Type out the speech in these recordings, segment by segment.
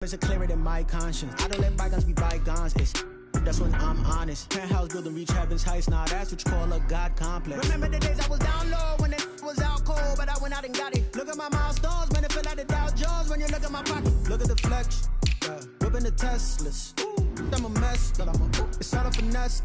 It's clearer than my conscience. I don't let bygones be bygones. That's when I'm honest. Penthouse building, reach heaven's heights. Now that's what you call a God complex. Remember the days I was down low when it was out cold, but I went out and got it. Look at my milestones, man, it feel like the Dow Jones when you look at my pocket. Look at the flex, whipping the Teslas. I'm a mess, but it's all a finesse.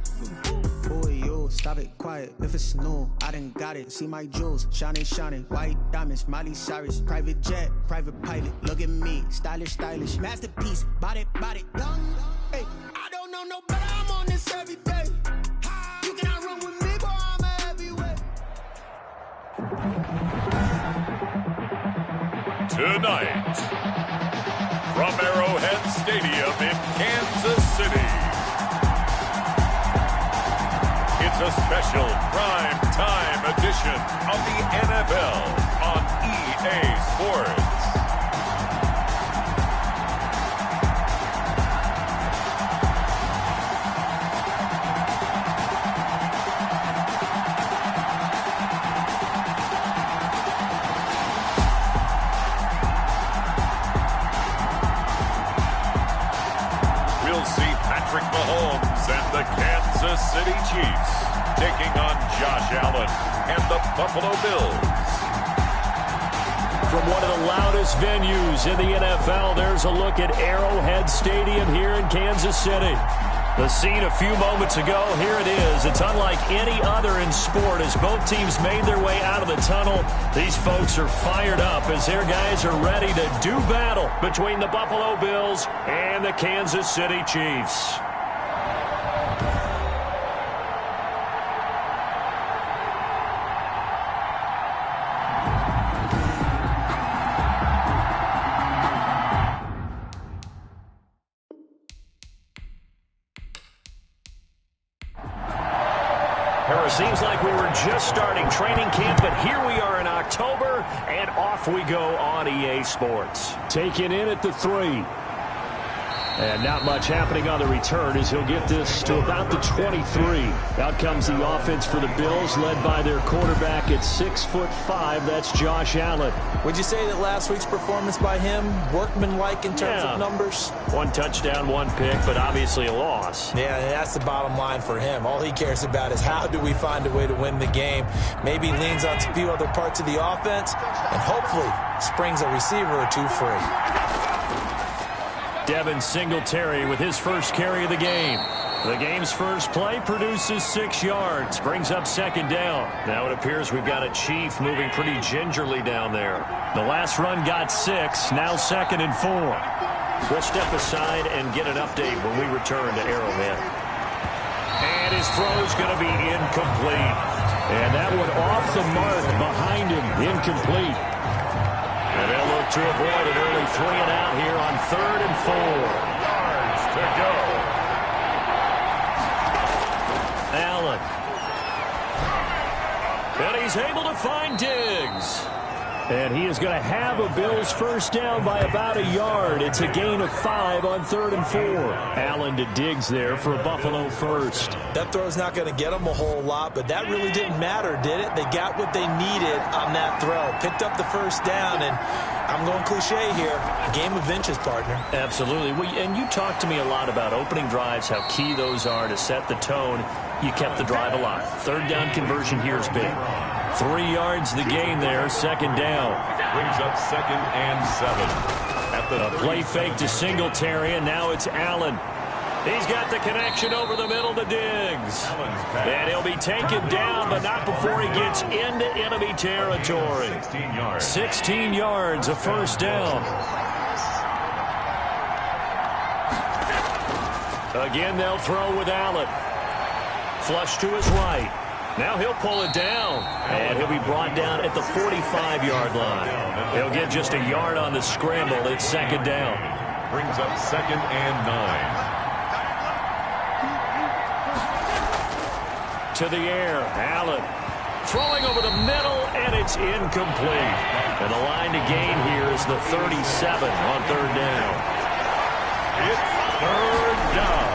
Boy, you stop it, quiet. If it's new, I done got it. See my jewels, shining, shining. White diamonds, Miley Cyrus. Private jet, private pilot. Look at me, stylish, stylish. Masterpiece, body, body. Young, hey, I don't know no better. I'm on this every day. You cannot run with me, boy. I'm a heavyweight. Tonight, from Arrowhead Stadium in Kansas City, it's a special prime time edition of the NFL on EA Sports. Mahomes and the Kansas City Chiefs taking on Josh Allen and the Buffalo Bills. From one of the loudest venues in the NFL, there's a look at Arrowhead Stadium here in Kansas City. The scene a few moments ago, here it is. It's unlike any other in sport as both teams made their way out of the tunnel. These folks are fired up as their guys are ready to do battle between the Buffalo Bills and the Kansas City Chiefs. Seems like we were just starting training camp, but here we are in October, and off we go on EA Sports. Taken in at the 3. And not much happening on the return as he'll get this to about the 23. Out comes the offense for the Bills, led by their quarterback at 6'5". That's Josh Allen. Would you say that last week's performance by him, workmanlike in terms of numbers? 1 touchdown, 1 pick, but obviously a loss. Yeah, that's the bottom line for him. All he cares about is how do we find a way to win the game. Maybe leans on a few other parts of the offense, and hopefully springs a receiver or two free. Devin Singletary with his first carry of the game. The game's first play produces 6 yards, brings up second down. Now it appears we've got a Chief moving pretty gingerly down there. The last run got 6, now 2nd and 4. We'll step aside and get an update when we return to Arrowhead. And his throw's going to be incomplete. And that one off the mark behind him, incomplete. And they'll look to avoid an early 3 and out here on 3rd and 4. Yards to go. Allen. And he's able to find Diggs. And he is going to have a Bills first down by about a yard. It's a gain of 5 on 3rd and 4. Allen to Diggs there for a Buffalo first. That throw's not going to get them a whole lot, but that really didn't matter, did it? They got what they needed on that throw. Picked up the first down, and I'm going cliche here. Game of inches, partner. Absolutely. Well, and you talked to me a lot about opening drives, how key those are to set the tone. You kept the drive alive. 3rd down conversion here is big. 3 yards the gain there, 2nd down. Brings up 2nd and 7. At the play fake to Singletary, and now it's Allen. He's got the connection over the middle to Diggs. And he'll be taken down, but not before he gets into enemy territory. 16 yards. 16 yards, a first down. Again, they'll throw with Allen. Flush to his right. Now he'll pull it down, and he'll be brought down at the 45-yard line. He'll get just a yard on the scramble. It's 2nd down. Brings up 2nd and 9. To the air, Allen. Throwing over the middle, and it's incomplete. And the line to gain here is the 37 on 3rd down. It's 3rd down.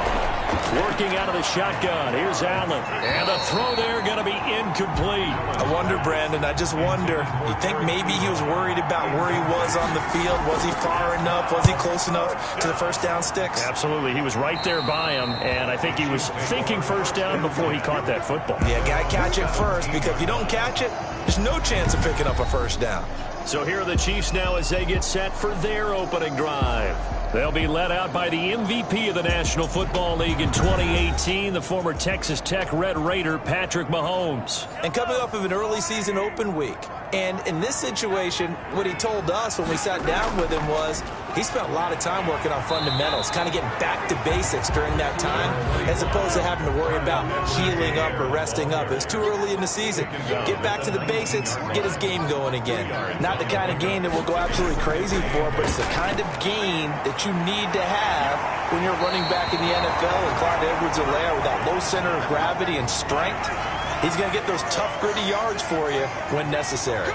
Working out of the shotgun. Here's Allen. And the throw there going to be incomplete. I wonder, Brandon, I just wonder. You think maybe he was worried about where he was on the field? Was he far enough? Was he close enough to the first down sticks? Absolutely. He was right there by him, and I think he was thinking first down before he caught that football. Yeah, got to catch it first, because if you don't catch it, there's no chance of picking up a first down. So here are the Chiefs now as they get set for their opening drive. They'll be led out by the MVP of the National Football League in 2018, the former Texas Tech Red Raider, Patrick Mahomes. And coming off of an early season open week. And in this situation, what he told us when we sat down with him was he spent a lot of time working on fundamentals, kind of getting back to basics during that time, as opposed to having to worry about healing up or resting up. It was too early in the season. Get back to the basics, get his game going again. Not the kind of game that we'll go absolutely crazy for, but it's the kind of game that you need to have when you're running back in the NFL. And Clyde Edwards-Helaire, with that low center of gravity and strength, he's going to get those tough, gritty yards for you when necessary.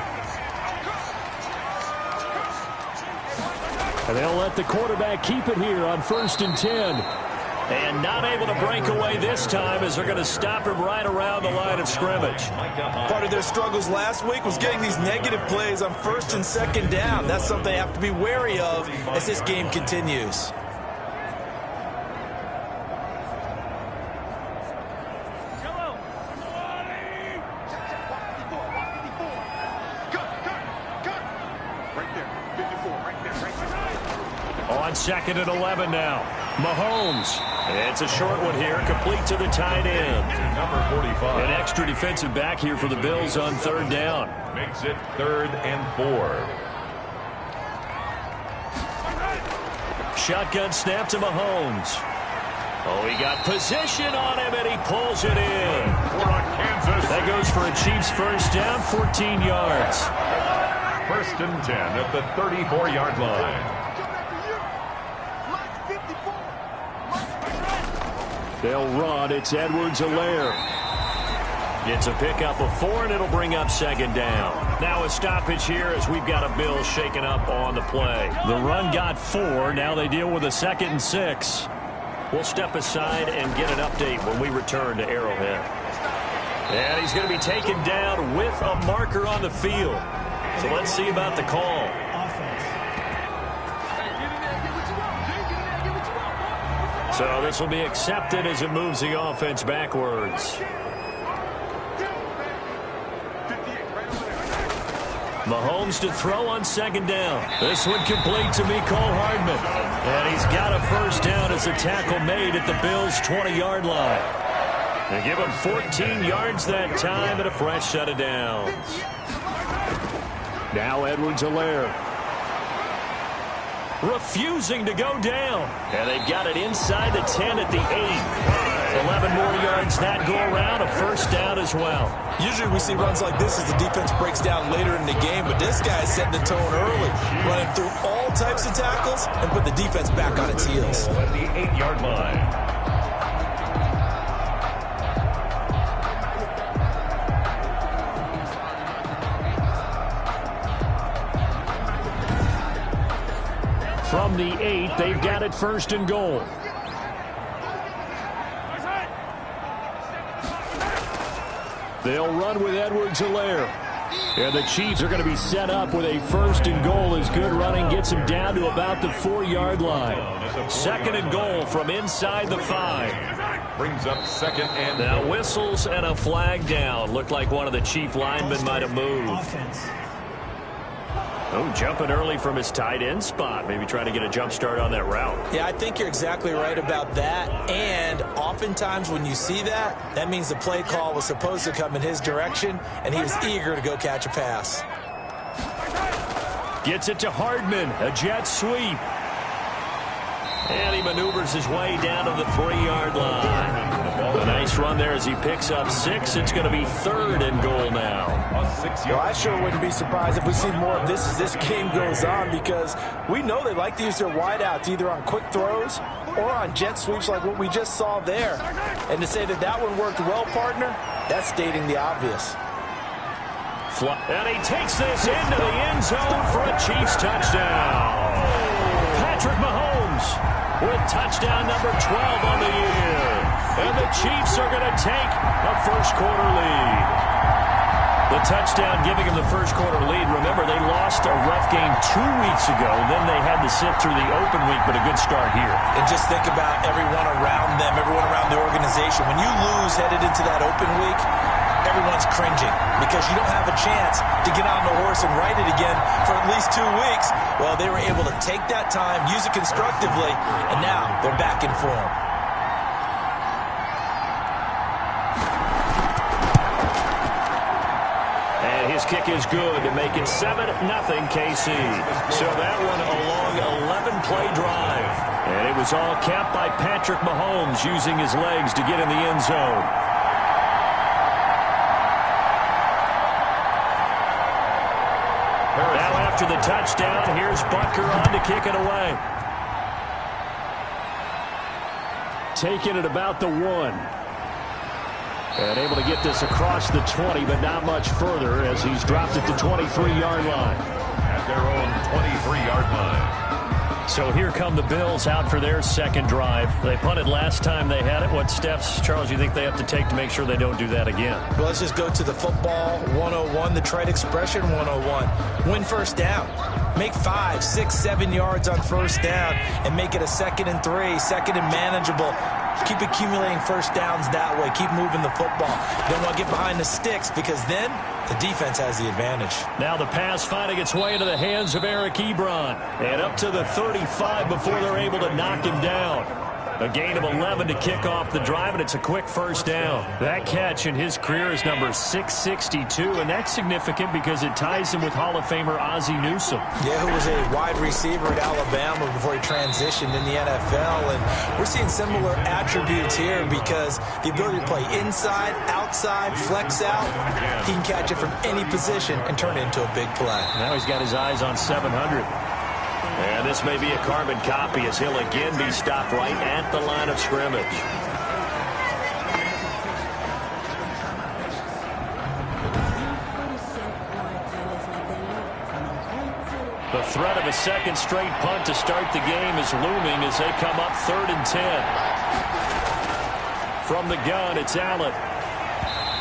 And they'll let the quarterback keep it here on 1st and 10. And not able to break away this time as they're going to stop him right around the line of scrimmage. Part of their struggles last week was getting these negative plays on 1st and 2nd down. That's something they have to be wary of as this game continues. On 2nd and 11 now. Mahomes. It's a short one here, complete to the tight end. Number 45. An extra defensive back here for the Bills on 3rd down. Makes it 3rd and 4. Shotgun snap to Mahomes. Oh, he got position on him, and he pulls it in. Kansas. That goes for a Chiefs first down, 14 yards. 1st and 10 at the 34-yard line. They'll run. It's Edwards-Helaire. Gets a pickup of 4, and it'll bring up 2nd down. Now a stoppage here as we've got a Bills shaken up on the play. The run got 4. Now they deal with a 2nd and 6. We'll step aside and get an update when we return to Arrowhead. And he's going to be taken down with a marker on the field. So let's see about the call. So this will be accepted as it moves the offense backwards. Mahomes to throw on 2nd down. This one complete to Mecole Hardman. And he's got a first down as a tackle made at the Bills' 20-yard line. They give him 14 yards that time and a fresh set of downs. Now Edwards-Helaire. Refusing to go down. And they've got it inside the 10 at the 8. 11 more yards that go around, a first down as well. Usually we see runs like this as the defense breaks down later in the game, but this guy's setting the tone early, running through all types of tackles and put the defense back on its heels. At the 8-yard line. From the 8, they've got it 1st and goal. They'll run with Edwards-Helaire. And the Chiefs are going to be set up with a 1st and goal as good running gets them down to about the 4-yard line. 2nd and goal from inside the 5. Brings up 2nd and now goal. Whistles and a flag down. Looked like one of the Chief linemen might have moved. Oh, jumping early from his tight end spot. Maybe trying to get a jump start on that route. Yeah, I think you're exactly right about that. And oftentimes when you see that, that means the play call was supposed to come in his direction, and he was eager to go catch a pass. Gets it to Hardman. A jet sweep. And he maneuvers his way down to the 3-yard line. A nice run there as he picks up 6. It's going to be 3rd and goal now. Well, I sure wouldn't be surprised if we see more of this as this game goes on, because we know they like to use their wideouts either on quick throws or on jet sweeps like what we just saw there. And to say that that one worked well, partner, that's stating the obvious. And he takes this into the end zone for a Chiefs touchdown. Patrick Mahomes with touchdown number 12 on the year. And the Chiefs are going to take a first-quarter lead. The touchdown giving them the first-quarter lead. Remember, they lost a rough game 2 weeks ago. Then they had to sit through the open week, but a good start here. And just think about everyone around them, everyone around the organization. When you lose headed into that open week, everyone's cringing because you don't have a chance to get on the horse and ride it again for at least 2 weeks. Well, they were able to take that time, use it constructively, and now they're back in form. And his kick is good to make it 7-0 KC. So that one a long 11-play drive. And it was all capped by Patrick Mahomes using his legs to get in the end zone. Now after the touchdown, here's Butker on to kick it away. Taking it about the 1. And able to get this across the 20, but not much further as he's dropped it to 23-yard line. At their own 23-yard line. So here come the Bills out for their second drive. They punted last time they had it. What steps, Charles, you think they have to take to make sure they don't do that again? Well, let's just go to the football 101, the trite expression 101. Win first down. Make 5, 6, 7 yards on first down and make it a 2nd and 3, 2nd and manageable. Keep accumulating first downs that way. Keep moving the football. You don't want to get behind the sticks because then the defense has the advantage. Now the pass finding its way into the hands of Eric Ebron. And up to the 35 before they're able to knock him down. A gain of 11 to kick off the drive, and it's a quick first down. That catch in his career is number 662, and that's significant because it ties him with Hall of Famer Ozzie Newsome. Yeah, who was a wide receiver at Alabama before he transitioned in the NFL. And we're seeing similar attributes here because the ability to play inside, outside, flex out, he can catch it from any position and turn it into a big play. Now he's got his eyes on 700. And this may be a carbon copy as he'll again be stopped right at the line of scrimmage. The threat of a second straight punt to start the game is looming as they come up 3rd and 10. From the gun, it's Allen.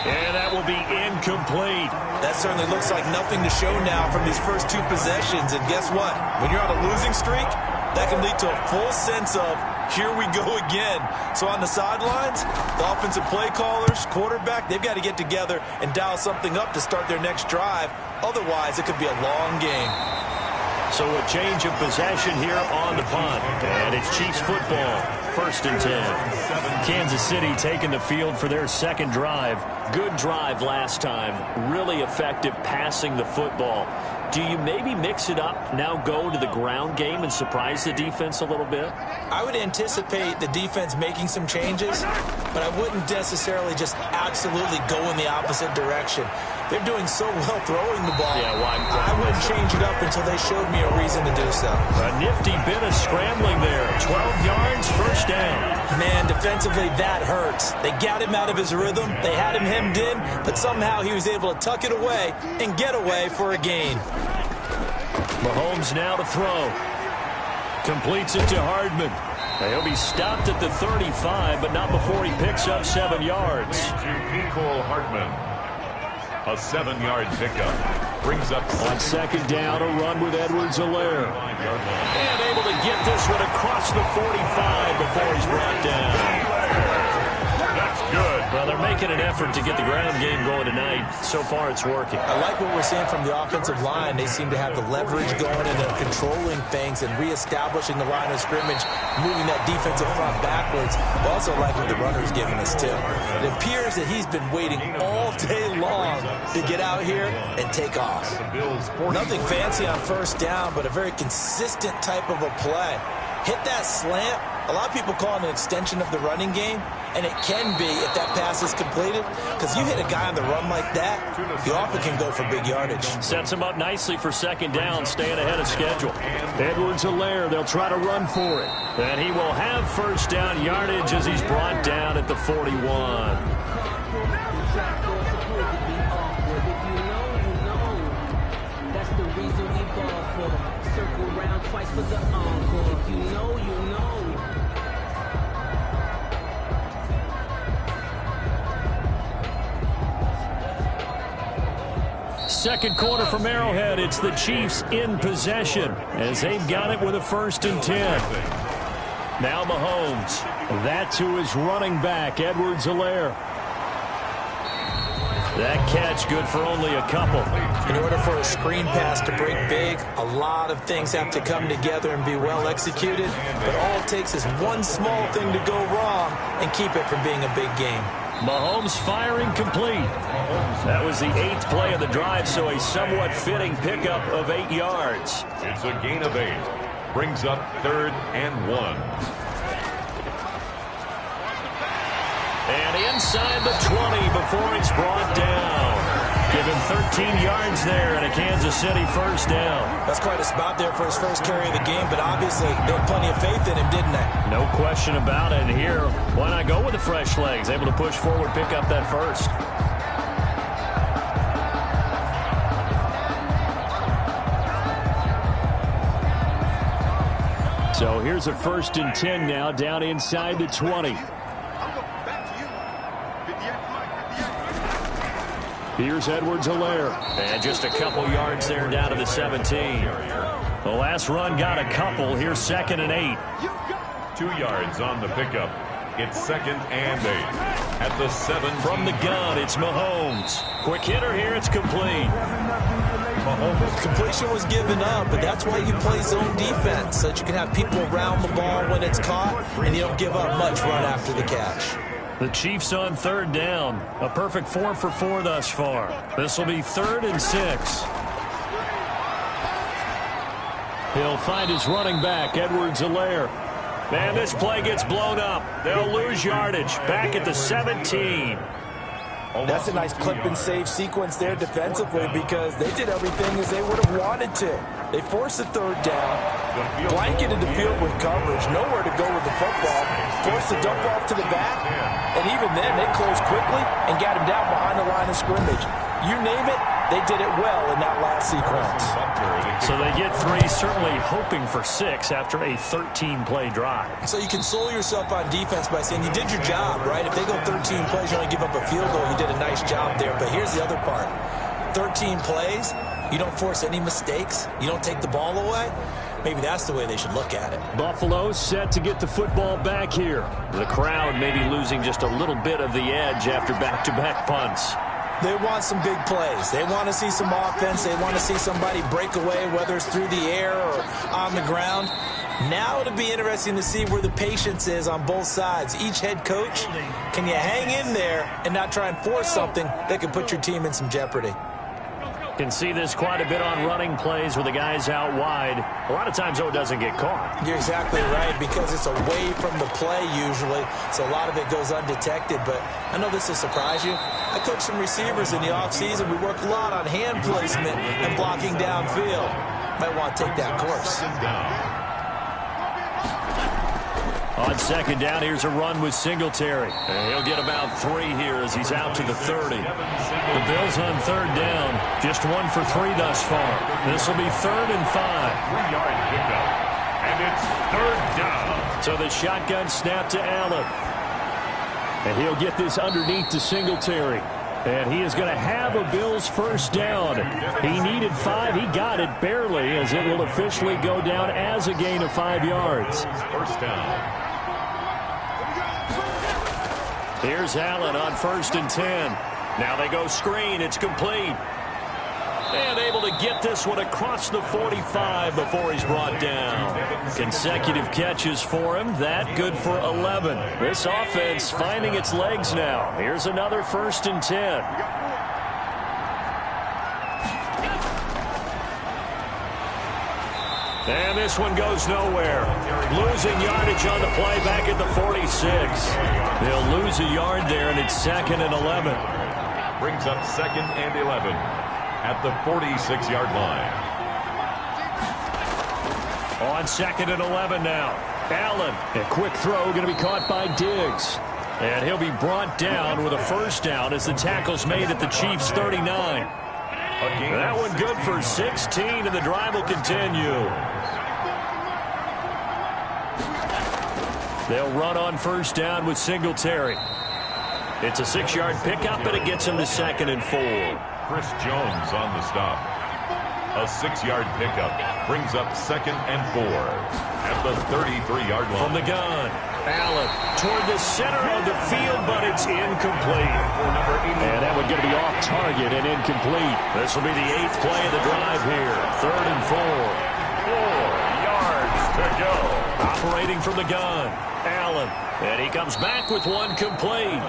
And that will be incomplete. That certainly looks like nothing to show now from these first 2 possessions. And guess what? When you're on a losing streak, that can lead to a full sense of, here we go again. So on the sidelines, the offensive play callers, quarterback, they've got to get together and dial something up to start their next drive. Otherwise, it could be a long game. So a change of possession here on the punt. And it's Chiefs football. 1st and 10. Kansas City taking the field for their second drive. Good drive last time. Really effective passing the football. Do you maybe mix it up, now go to the ground game and surprise the defense a little bit? I would anticipate the defense making some changes, but I wouldn't necessarily just absolutely go in the opposite direction. They're doing so well throwing the ball. Yeah, well, I wouldn't change it up until they showed me a reason to do so. A nifty bit of scrambling there. 12 yards, first down. Man, defensively, that hurts. They got him out of his rhythm. They had him hemmed in, but somehow he was able to tuck it away and get away for a gain. Mahomes now to throw. Completes it to Hardman. He'll be stopped at the 35, but not before he picks up 7 yards. To Nicole Hardman. A 7-yard pickup. Brings up on second down, a run with Edwards-Helaire. And able to get this one across the 45 before he's brought down. That's good. Well, they're making an effort to get the ground game going tonight. So far, it's working. I like what we're seeing from the offensive line. They seem to have the leverage going and they're controlling things and reestablishing the line of scrimmage, moving that defensive front backwards. I also like what the runner's giving us, too. It appears that he's been waiting all day long to get out here and take off. Nothing fancy on first down, but a very consistent type of a play. Hit that slant. A lot of people call it an extension of the running game, and it can be if that pass is completed, because you hit a guy on the run like that, you often can go for big yardage. Sets him up nicely for second down, staying ahead of schedule. Edwards-Helaire, they'll try to run for it. And he will have first down yardage as he's brought down at the 41. That's the reason we ball for. Circle round twice for the encore. If you know, you know. second quarter from Arrowhead. It's the Chiefs in possession as they've got it with a 1st and 10. Now Mahomes. That's who is running back, Edwards-Helaire. That catch good for only a couple. In order for a screen pass to break big, a lot of things have to come together and be well executed. But all it takes is one small thing to go wrong and keep it from being a big game. Mahomes firing complete. That was the 8th play of the drive, so a somewhat fitting pickup of 8 yards. It's a gain of 8. Brings up 3rd and 1. And inside the 20 before it's brought down. Give him 13 yards there and a Kansas City 1st down. That's quite a spot there for his first carry of the game, but obviously they had plenty of faith in him, didn't they? No question about it. And here, why not go with the fresh legs? Able to push forward, pick up that 1st. So here's a 1st and 10 now, down inside the 20. Here's Edwards-Helaire. And just a couple yards there down to the 17. The last run got a couple. Here's 2nd and 8. 2 yards on the pickup. It's 2nd and 8. At the 7. From the gun, it's Mahomes. Quick hitter here. It's complete. Mahomes' completion was given up, but that's why you play zone defense, so that you can have people around the ball when it's caught, and you don't give up much right after the catch. The Chiefs on 3rd down. A perfect 4 for 4 thus far. This will be 3rd and 6. He'll find his running back, Edwards-Helaire. And this play gets blown up. They'll lose yardage. Back at the 17. That's a nice clip and save sequence there defensively because they did everything as they would have wanted to. They forced the 3rd down, blanketed the field with coverage, nowhere to go with the football, forced the dump off to the back, and even then they closed quickly and got him down behind the line of scrimmage. You name it, they did it well in that last sequence. So they get 3, certainly hoping for 6 after a 13-play drive. So you console yourself on defense by saying you did your job, right? If they go 13 plays, you only give up a field goal, you did a nice job there. But here's the other part. 13 plays, you don't force any mistakes, you don't take the ball away. Maybe that's the way they should look at it. Buffalo set to get the football back here. The crowd maybe losing just a little bit of the edge after back-to-back punts. They want some big plays. They want to see some offense. They want to see somebody break away, whether it's through the air or on the ground. Now it'll be interesting to see where the patience is on both sides. Each head coach, can you hang in there and not try and force something that could put your team in some jeopardy? Can see this quite a bit on running plays with the guys out wide. A lot of times, though, it doesn't get caught. You're exactly right, because it's away from the play usually, so a lot of it goes undetected. But I know this will surprise you. I coach some receivers in the offseason. We work a lot on hand placement and blocking downfield. Might want to take that course. On 2nd down, here's a run with Singletary. And he'll get about 3 here as he's out to the 30. The Bills on 3rd down. Just 1 for 3 thus far. This will be 3rd and 5. 3-yard pickup. And it's 3rd down. So the shotgun snap to Allen. And he'll get this underneath to Singletary. And he is going to have a Bills 1st down. He needed 5. He got it barely, as it will officially go down as a gain of 5 yards. 1st down. Here's Allen on 1st and 10. Now they go screen. It's complete. And able to get this one across the 45 before he's brought down. Consecutive catches for him. That good for 11. This offense finding its legs now. Here's another 1st and 10. And this one goes nowhere. Losing yardage on the play back at the 46. They'll lose a yard there, and it's 2nd and 11. Brings up 2nd and 11 at the 46-yard line. On 2nd and 11 now. Allen, a quick throw going to be caught by Diggs. And he'll be brought down with a 1st down as the tackle's made at the Chiefs' 39. That one good for 16, and the drive will continue. They'll run on 1st down with Singletary. It's a 6-yard pickup, but it gets him to 2nd and 4. Chris Jones on the stop. A 6-yard pickup brings up 2nd and 4 at the 33-yard line. From the gun, Allen toward the center of the field, but it's incomplete. And that would get to be off target and incomplete. This will be the 8th play of the drive here. 3rd and 4. 4 yards to go. Operating from the gun, Allen. And he comes back with one complete.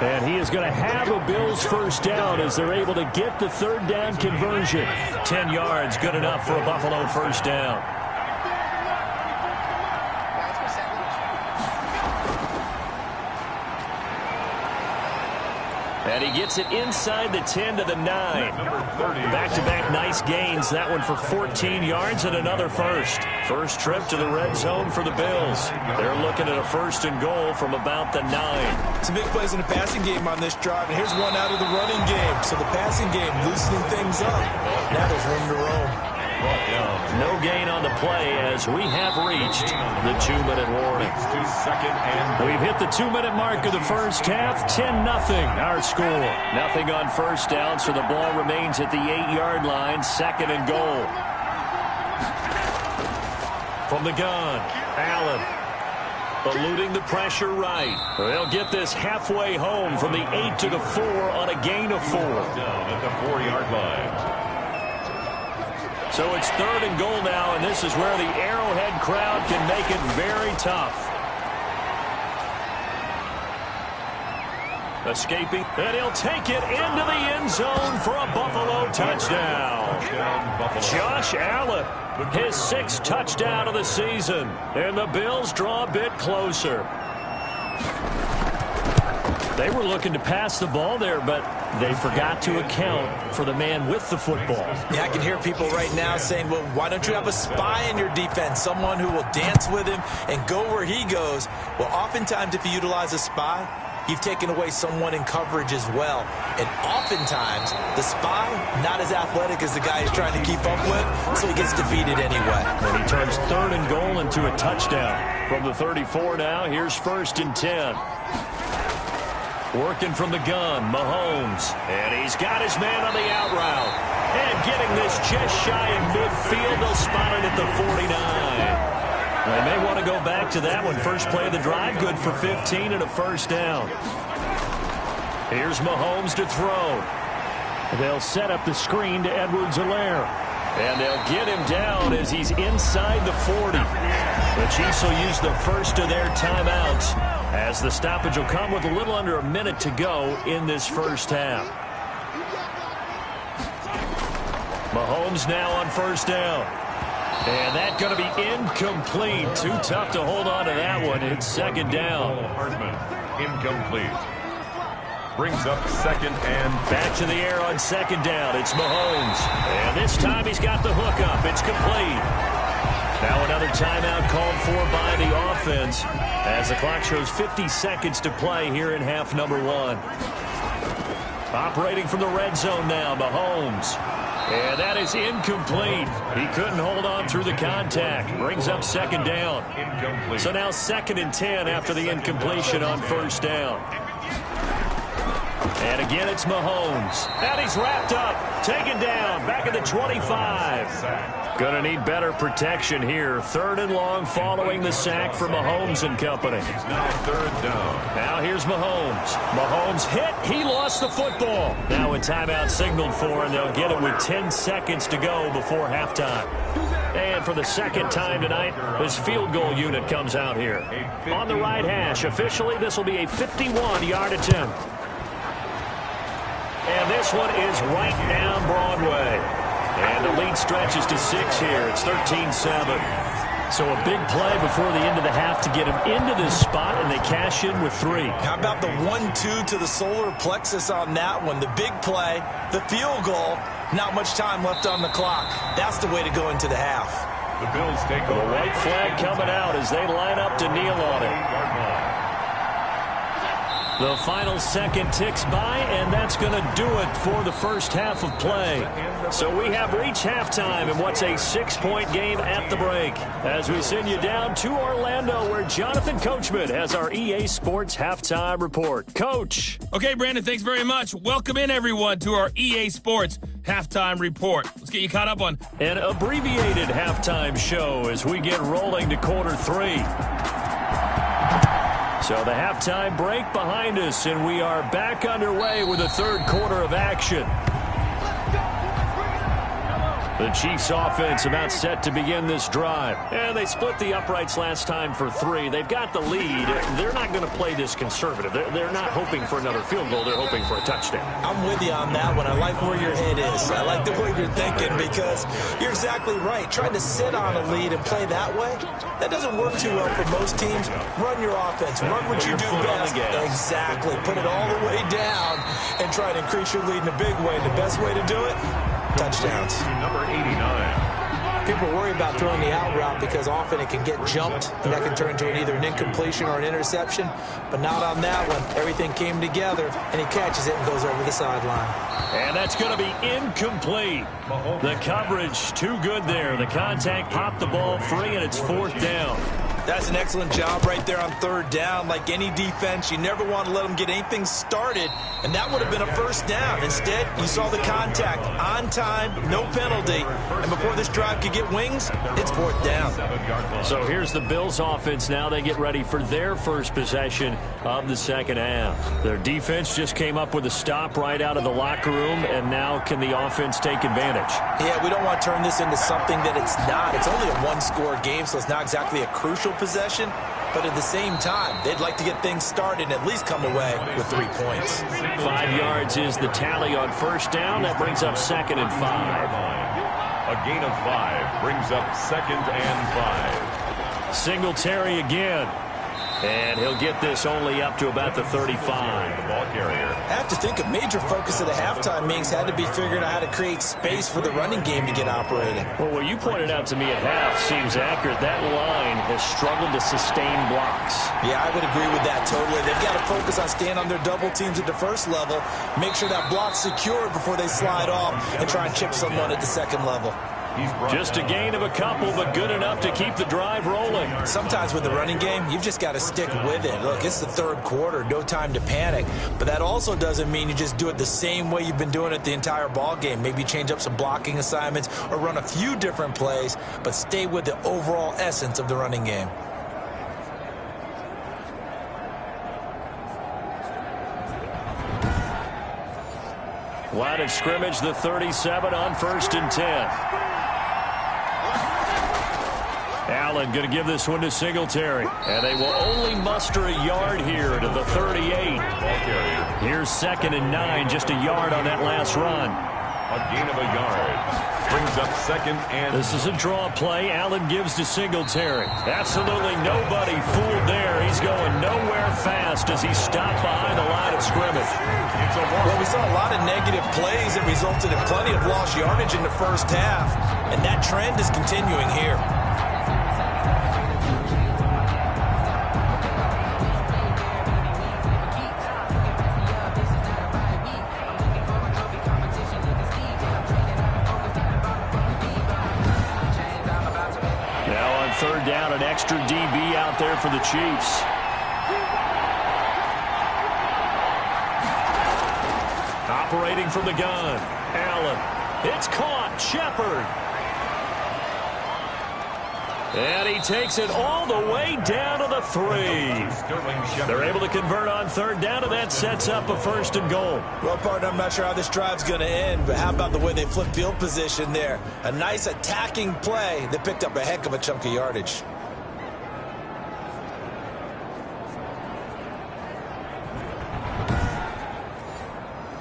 And he is going to have a Bills first down as they're able to get the 3rd down conversion. 10 yards, good enough for a Buffalo first down. And he gets it inside the 10 to the 9. Back-to-back nice gains. That one for 14 yards and another first. First trip to the red zone for the Bills. They're looking at a 1st and goal from about the 9. Some big plays in the passing game on this drive. And here's one out of the running game. So the passing game loosening things up. Now there's room to roam. No gain on the play as we have reached the 2-minute warning. We've hit the 2-minute mark of the first half. 10-0 our score. Nothing on first down, so the ball remains at the 8-yard line. 2nd and goal. From the gun, Allen. Eluding the pressure right. They'll get this halfway home from the 8 to the 4 on a gain of 4. Down at the 4-yard line. So it's 3rd and goal now, and this is where the Arrowhead crowd can make it very tough. Escaping, and he'll take it into the end zone for a Buffalo touchdown. Josh Allen, his 6th touchdown of the season, and the Bills draw a bit closer. They were looking to pass the ball there, but they forgot to account for the man with the football. Yeah, I can hear people right now saying, well, why don't you have a spy in your defense, someone who will dance with him and go where he goes? Well, oftentimes if you utilize a spy, you've taken away someone in coverage as well. And oftentimes, the spy, not as athletic as the guy he's trying to keep up with, so he gets defeated anyway. And he turns 3rd and goal into a touchdown. From the 34 now, here's 1st and 10. Working from the gun, Mahomes. And he's got his man on the out route. And getting this just shy of midfield. They'll spot it at the 49. They may want to go back to that one. First play of the drive, good for 15 and a first down. Here's Mahomes to throw. They'll set up the screen to Edwards-Helaire. And they'll get him down as he's inside the 40. The Chiefs will use the first of their timeouts, as the stoppage will come with a little under a minute to go in this first half. Mahomes now on first down. And that's going to be incomplete. Too tough to hold on to that one. It's 2nd down. Incomplete. Brings up 2nd and back to the air on 2nd down. It's Mahomes. And this time he's got the hook up. It's complete. Now another timeout called for by the offense as the clock shows 50 seconds to play here in half number 1. Operating from the red zone now, Mahomes. And that is incomplete. He couldn't hold on through the contact. Brings up 2nd down. Incomplete. So now 2nd and 10 after the incompletion on first down. And again, it's Mahomes. And he's wrapped up. Taken down. Back at the 25. Gonna need better protection here. 3rd and long following the sack for Mahomes and company. Now 3rd down. Now here's Mahomes. Mahomes hit. He lost the football. Now a timeout signaled for, and they'll get it with 10 seconds to go before halftime. And for the 2nd time tonight, this field goal unit comes out here. On the right hash, officially, this will be a 51-yard attempt. And this one is right down Broadway. And the lead stretches to 6 here. It's 13-7. So a big play before the end of the half to get him into this spot, and they cash in with 3. How about the 1-2 to the solar plexus on that one? The big play, the field goal, not much time left on the clock. That's the way to go into the half. The Bills take over. The white flag coming out as they line up to kneel on it. The final second ticks by, and that's going to do it for the first half of play. So we have reached halftime in what's a 6-point game at the break. As we send you down to Orlando, where Jonathan Coachman has our EA Sports Halftime Report. Coach. Okay, Brandon, thanks very much. Welcome in, everyone, to our EA Sports Halftime Report. Let's get you caught up on an abbreviated halftime show as we get rolling to quarter 3. So the halftime break behind us, and we are back underway with the third quarter of action. The Chiefs offense about set to begin this drive. And they split the uprights last time for 3. They've got the lead. They're not going to play this conservative. They're not hoping for another field goal. They're hoping for a touchdown. I'm with you on that one. I like where your head is. I like the way you're thinking because you're exactly right. Trying to sit on a lead and play that way, that doesn't work too well for most teams. Run your offense. Run what you do best. Exactly. Put it all the way down and try to increase your lead in a big way. The best way to do it? Touchdowns. Number 89. People worry about throwing the out route because often it can get jumped, and that can turn into either an incompletion or an interception. But not on that one. Everything came together, and he catches it and goes over the sideline. And that's going to be incomplete. The coverage too good there. The contact popped the ball free, and it's 4th down. That's an excellent job right there on 3rd down. Like any defense, you never want to let them get anything started, and that would have been a 1st down. Instead, you saw the contact on time, no penalty, and before this drive could get wings, it's 4th down. So here's the Bills offense now. They get ready for their first possession of the second half. Their defense just came up with a stop right out of the locker room, and now can the offense take advantage? Yeah, we don't want to turn this into something that it's not. It's only a one-score game, so it's not exactly a crucial possession, but at the same time, they'd like to get things started and at least come away with 3 points. 5 yards is the tally on 1st down. That brings up 2nd and 5. A gain of 5 brings up 2nd and 5. Singletary again. And he'll get this only up to about the 35. The ball carrier. I have to think a major focus of the halftime meetings had to be figuring out how to create space for the running game to get operating. Well, what you pointed out to me at half seems accurate. That line has struggled to sustain blocks. Yeah, I would agree with that totally. They've got to focus on staying on their double teams at the first level, make sure that block's secured before they slide off, and try and chip someone at the second level. Just a gain of a couple, but good enough to keep the drive rolling. Sometimes with the running game, you've just got to stick with it. Look, it's the 3rd quarter, no time to panic. But that also doesn't mean you just do it the same way you've been doing it the entire ball game. Maybe change up some blocking assignments or run a few different plays, but stay with the overall essence of the running game. Line of scrimmage, the 37 on 1st and 10. Allen going to give this one to Singletary. And they will only muster a yard here to the 38. Here's 2nd and 9, just a yard on that last run. A gain of a yard. Brings up 2nd and... This is a draw play. Allen gives to Singletary. Absolutely nobody fooled there. He's going nowhere fast as he stopped behind the line of scrimmage. Well, we saw a lot of negative plays that resulted in plenty of lost yardage in the 1st half, and that trend is continuing here. Third down, an extra DB out there for the Chiefs. Operating from the gun, Allen. It's caught, Shepard. And he takes it all the way down to the 3. They're able to convert on 3rd down, and that sets up a 1st and goal. Well, partner, I'm not sure how this drive's going to end, but how about the way they flip field position there? A nice attacking play that picked up a heck of a chunk of yardage.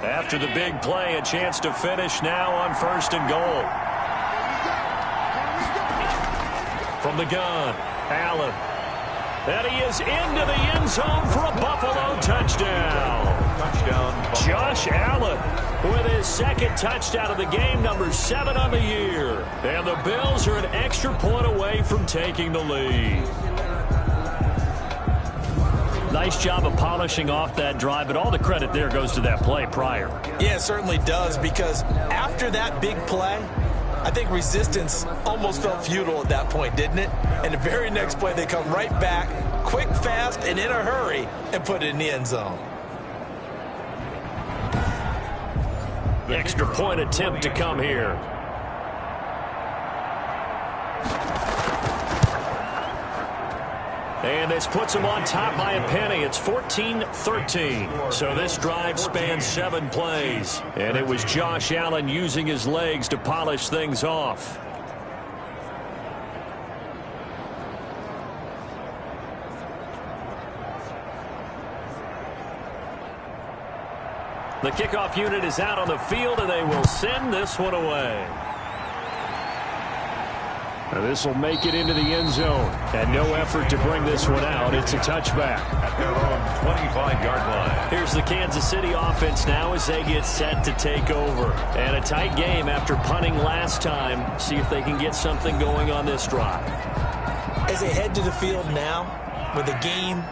After the big play, a chance to finish now on 1st and goal. From the gun, Allen. And he is into the end zone for a Buffalo touchdown. Touchdown. Josh Allen with his 2nd touchdown of the game, number 7 on the year. And the Bills are an extra point away from taking the lead. nice job of polishing off that drive, but all the credit there goes to that play prior. Yeah, it certainly does, because after that big play, I think resistance almost felt futile at that point, didn't it? And the very next play, they come right back, quick, fast, and in a hurry, and put it in the end zone. Extra point attempt to come here. And this puts them on top by a penny. It's 14-13. So this drive spans 7 plays. And it was Josh Allen using his legs to polish things off. The kickoff unit is out on the field, and they will send this one away. This will make it into the end zone. And no effort to bring this one out. It's a touchback. At their own 25-yard line. Here's the Kansas City offense now as they get set to take over. And a tight game after punting last time. See if they can get something going on this drive. As they head to the field now, with the game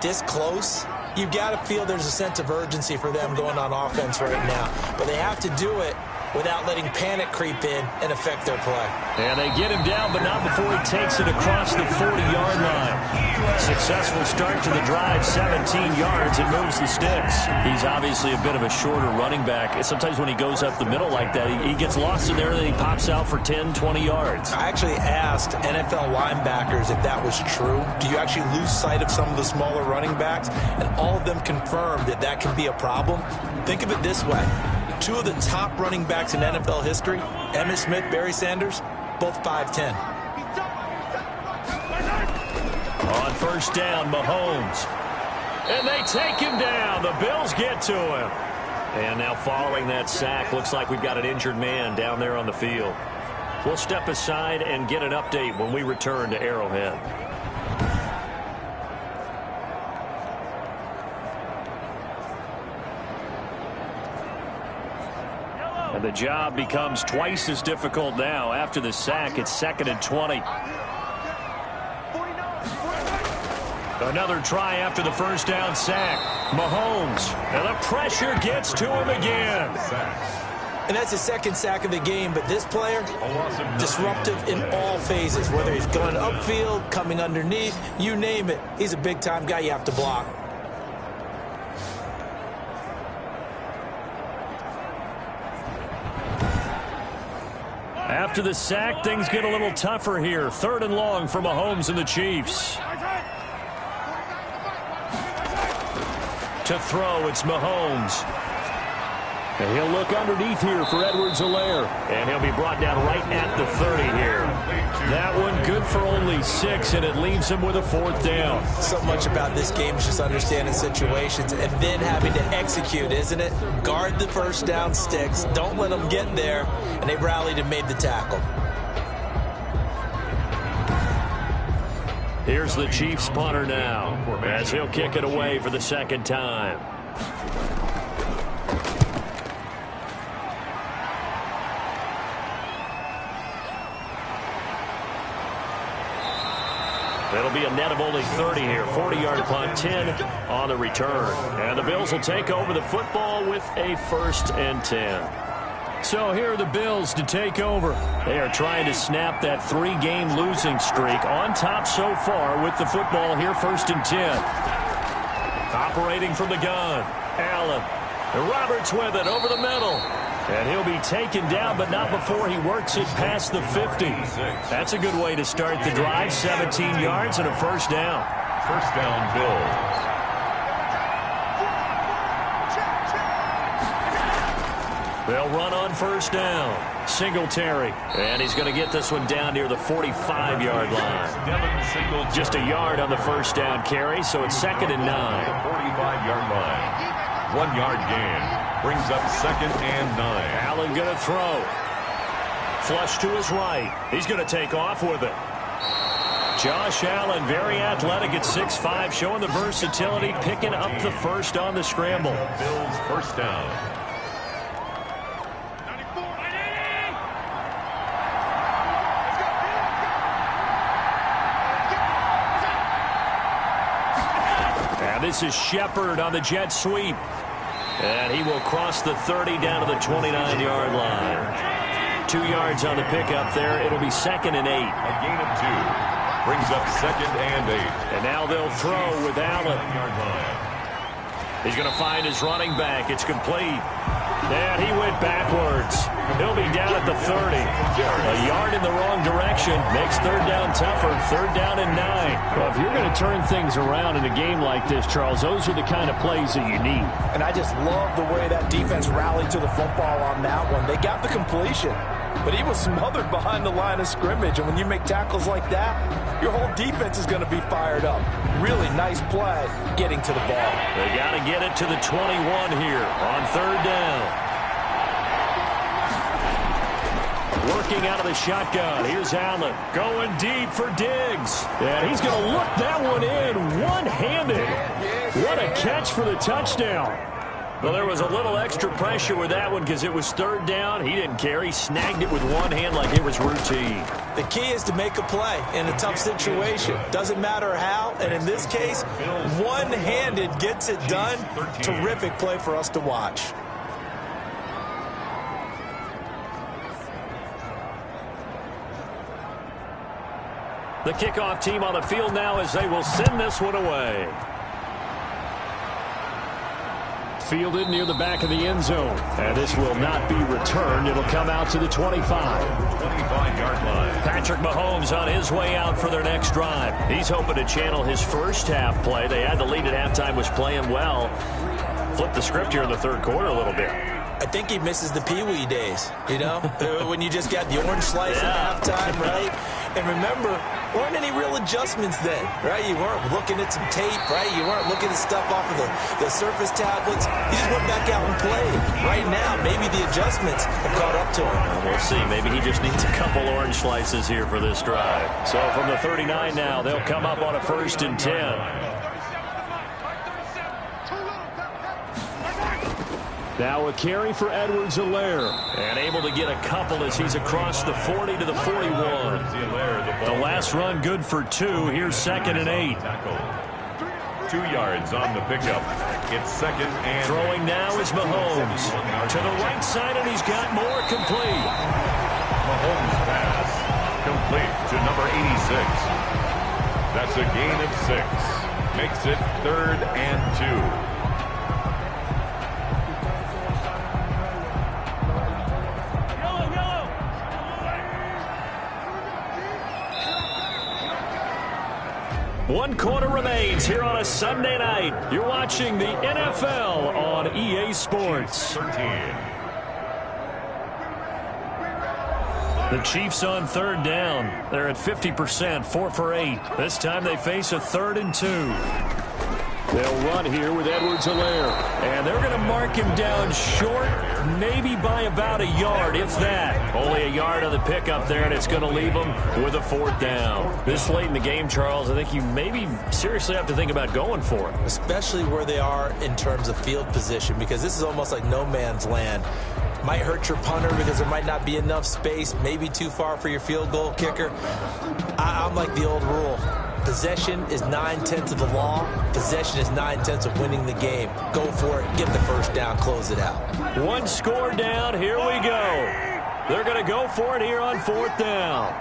this close, you've got to feel there's a sense of urgency for them going on offense right now. But they have to do it without letting panic creep in and affect their play. And they get him down, but not before he takes it across the 40-yard line. Successful start to the drive, 17 yards, and moves the sticks. He's obviously a bit of a shorter running back. Sometimes when he goes up the middle like that, he gets lost in there, and then he pops out for 10, 20 yards. I actually asked NFL linebackers if that was true. Do you actually lose sight of some of the smaller running backs? And all of them confirmed that that can be a problem. Think of it this way. 2 of the top running backs in NFL history, Emmitt Smith, Barry Sanders, both 5'10". On first down, Mahomes. And they take him down. The Bills get to him. And now following that sack, looks like we've got an injured man down there on the field. We'll step aside and get an update when we return to Arrowhead. And the job becomes twice as difficult now. After the sack, it's 2nd and 20. Another try after the first down sack. Mahomes. And the pressure gets to him again. And that's the 2nd sack of the game, but this player, disruptive in all phases. Whether he's going upfield, coming underneath, you name it. He's a big-time guy you have to block. After the sack, things get a little tougher here. 3rd and long for Mahomes and the Chiefs. To throw, it's Mahomes. And he'll look underneath here for Edwards-Helaire. And he'll be brought down right at the 30 here. That one good for only 6, and it leaves him with a 4th down. So much about this game is just understanding situations and then having to execute, isn't it? Guard the first down sticks. Don't let them get there. And they rallied and made the tackle. Here's the Chiefs punter now, as he'll kick it away for the 2nd time. It'll be a net of only 30 here. 40-yard punt, 10 on the return. And the Bills will take over the football with a 1st and 10. So here are the Bills to take over. They are trying to snap that 3-game losing streak. On top so far with the football here, 1st and 10. Operating from the gun, Allen. And Roberts with it over the middle. And he'll be taken down, but not before he works it past the 50. That's a good way to start the drive. 17 yards and a 1st down. 1st down, Bills. They'll run on 1st down. Singletary. And he's going to get this one down near the 45-yard line. Just a yard on the 1st down carry, so it's 2nd and 9. 45-yard line. 1-yard gain. Brings up 2nd and 9. Allen going to throw. Flush to his right. He's going to take off with it. Josh Allen, very athletic at 6'5", showing the versatility, picking up the 1st on the scramble. Bills 1st down. And this is Shepard on the jet sweep. And he will cross the 30 down to the 29-yard line. 2 yards on the pickup there. It'll be 2nd and 8. A gain of 2. Brings up 2nd and 8. And now they'll throw with Allen. He's going to find his running back. It's complete. And he went backwards. He'll be down at the 30. A yard in the wrong direction makes 3rd down tougher. 3rd down and 9. Well, if you're going to turn things around in a game like this, Charles, those are the kind of plays that you need. And I just love the way that defense rallied to the football on that one. They got the completion, but he was smothered behind the line of scrimmage. And when you make tackles like that, your whole defense is going to be fired up. Really nice play getting to the ball. They got to get it to the 21 here on 3rd down. Working out of the shotgun. Here's Allen going deep for Diggs. And he's going to look that one in one-handed. What a catch for the touchdown. Well, there was a little extra pressure with that one because it was 3rd down. He didn't care. He snagged it with one hand like it was routine. The key is to make a play in a tough situation. Doesn't matter how. And in this case, one-handed gets it done. Terrific play for us to watch. The kickoff team on the field now as they will send this one away. Fielded near the back of the end zone. And this will not be returned. It'll come out to the 25. 25-yard line. Patrick Mahomes on his way out for their next drive. He's hoping to channel his first half play. They had the lead at halftime, was playing well. Flip the script here in the 3rd quarter a little bit. I think he misses the Pee-wee days, you know, when you just got the orange slice at halftime, right? And remember, weren't any real adjustments then, right? You weren't looking at some tape, right? You weren't looking at stuff off of the surface tablets. You just went back out and played. Right now, maybe the adjustments have caught up to him. We'll see. Maybe he just needs a couple orange slices here for this drive. So from the 39 now, they'll come up on a 1st and 10. Now a carry for Edwards-Helaire. And able to get a couple as he's across the 40 to the 41. The last run good for 2. Here's 2nd and 8. 2 yards on the pickup. It's 2nd and throwing now is Mahomes. To the right side, and he's got more complete. Mahomes pass. Complete to number 86. That's a gain of 6. Makes it 3rd and 2. One quarter remains here on a Sunday night. You're watching the NFL on EA Sports. 13. The Chiefs on 3rd down. They're at 50%, 4 for 8. This time they face a 3rd and 2. They'll run here with Edwards-Helaire. And they're going to mark him down short, maybe by about a yard, if that. Only a yard on the pickup there, and it's going to leave them with a 4th down. This late in the game, Charles, I think you maybe seriously have to think about going for it. Especially where they are in terms of field position, because this is almost like no man's land. Might hurt your punter because there might not be enough space, maybe too far for your field goal kicker. I'm like the old rule. Possession is 9/10 of the law. Possession is 9/10 of winning the game. Go for it. Get the 1st down. Close it out. One score down. Here we go. They're going to go for it here on 4th down.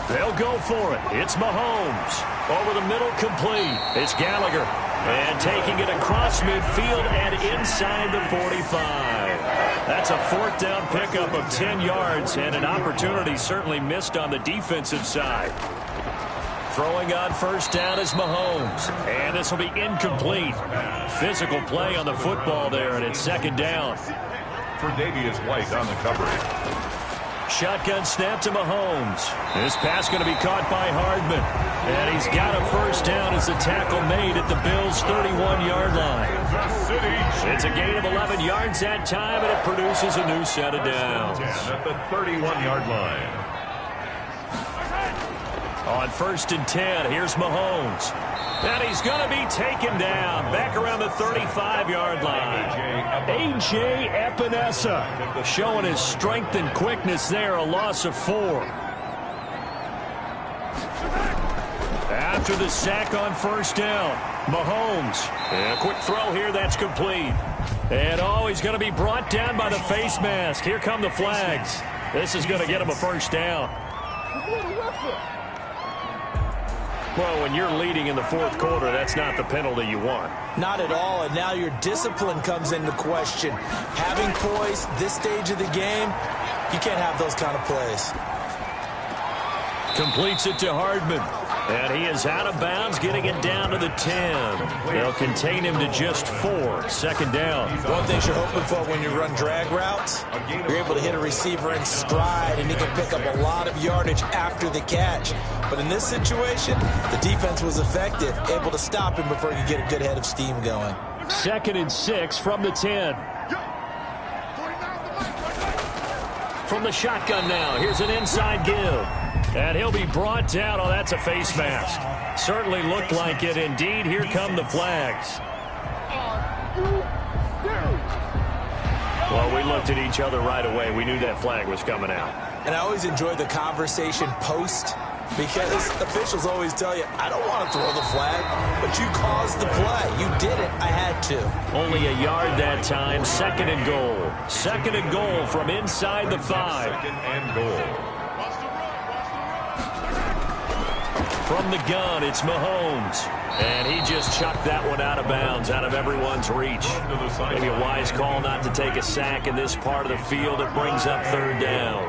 They'll go for it. It's Mahomes. Over the middle, complete. It's Gallagher. And taking it across midfield and inside the 45. That's a 4th down pickup of 10 yards and an opportunity certainly missed on the defensive side. Throwing on 1st down is Mahomes. And this will be incomplete. Physical play on the football there, and it's 2nd down. Tre'Davious White on the coverage. Shotgun snap to Mahomes. This pass going to be caught by Hardman. And he's got a 1st down as the tackle made at the Bills' 31-yard line. It's a gain of 11 yards that time, and it produces a new set of downs. At the 31-yard line. On 1st and 10, here's Mahomes. And he's going to be taken down back around the 35-yard line. A.J. Epinesa showing his strength and quickness there, a loss of 4. after the sack on first down. Mahomes. And a quick throw here. That's complete. And, he's going to be brought down by the face mask. Here come the flags. This is going to get him a first down. Well, when you're leading in the fourth quarter, that's not the penalty you want. Not at all, and now your discipline comes into question. Having poise this stage of the game, you can't have those kind of plays. Completes it to Hardman. And he is out of bounds, getting it down to the 10. They'll contain him to just 4. Second down. One thing you're hoping for when you run drag routes, you're able to hit a receiver in stride, and he can pick up a lot of yardage after the catch. But in this situation, the defense was effective, able to stop him before he could get a good head of steam going. 2nd and 6 from the 10. From the shotgun now, here's an inside give. And he'll be brought down. Oh, that's a face mask. Certainly looked like it. Indeed, here come the flags. Well, we looked at each other right away. We knew that flag was coming out. And I always enjoy the conversation post, because officials always tell you, I don't want to throw the flag, but you caused the play. You did it. I had to. Only a yard that time. 2nd and goal. 2nd and goal from inside the 5. 2nd and goal. From the gun, it's Mahomes. And he just chucked that one out of bounds, out of everyone's reach. Maybe a wise call not to take a sack in this part of the field. It brings up 3rd down.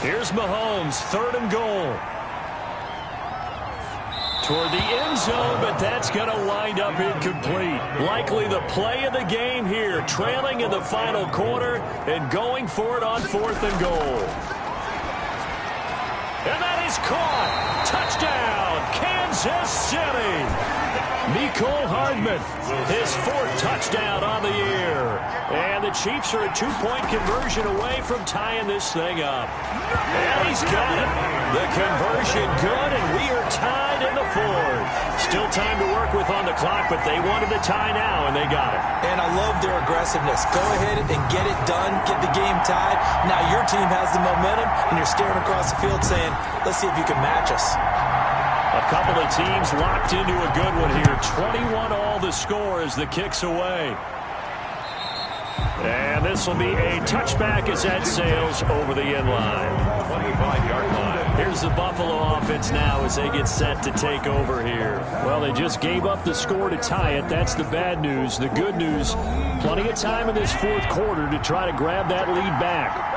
Here's Mahomes, 3rd and goal. Toward the end zone, but that's going to wind up incomplete. Likely the play of the game here, trailing in the final quarter and going for it on 4th and goal. And that is caught. Touchdown, Kansas City. Mecole Hardman, his 4th touchdown on the year. And the Chiefs are a 2-point conversion away from tying this thing up. And he's got it. The conversion good, and we are tied in the 4th. Still time to work with on the clock, but they wanted the tie now, and they got it. And I love their aggressiveness. Go ahead and get it done, get the game tied. Now your team has the momentum, and you're staring across the field saying, let's see if you can match us. A couple of teams locked into a good one here. 21 all the score as the kick's away. And this will be a touchback as that sails over the end line. 25-yard line. Here's the Buffalo offense now as they get set to take over here. Well, they just gave up the score to tie it. That's the bad news. The good news, plenty of time in this 4th quarter to try to grab that lead back.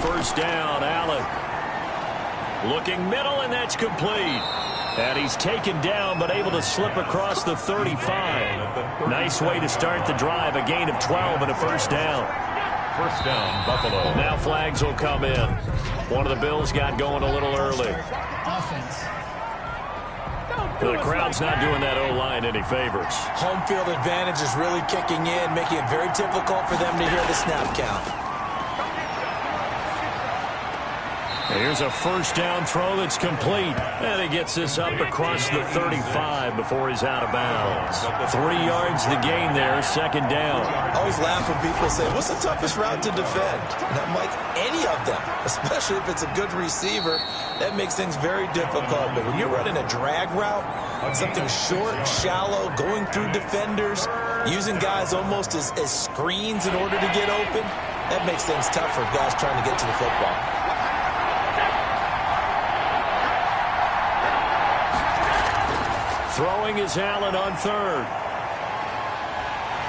First down, Allen. Looking middle, and that's complete. And he's taken down, but able to slip across the 35. Nice way to start the drive. A gain of 12 and a first down. First down, Buffalo. Now flags will come in. One of the Bills got going a little early. The crowd's not doing that O-line any favors. Home field advantage is really kicking in, making it very difficult for them to hear the snap count. Here's a first down throw that's complete. And he gets this up across the 35 before he's out of bounds. 3 yards the gain there, 2nd down. I always laugh when people say, what's the toughest route to defend? And I'm like, any of them, especially if it's a good receiver. That makes things very difficult. But when you're running a drag route, something short, shallow, going through defenders, using guys almost as screens in order to get open, that makes things tough for guys trying to get to the football. Throwing is Allen on 3rd.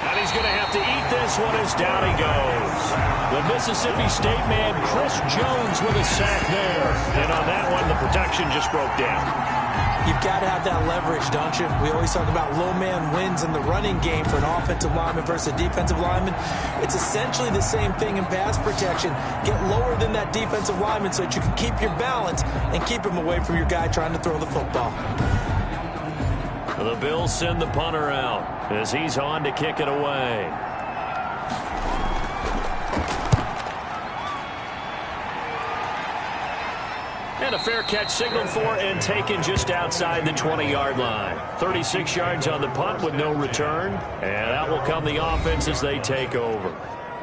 And he's going to have to eat this one as down he goes. The Mississippi State man, Chris Jones, with a sack there. And on that one, the protection just broke down. You've got to have that leverage, don't you? We always talk about low man wins in the running game for an offensive lineman versus a defensive lineman. It's essentially the same thing in pass protection. Get lower than that defensive lineman so that you can keep your balance and keep him away from your guy trying to throw the football. The Bills send the punter out as he's on to kick it away. And a fair catch signaled for and taken just outside the 20-yard line. 36 yards on the punt with no return. And that will come the offense as they take over.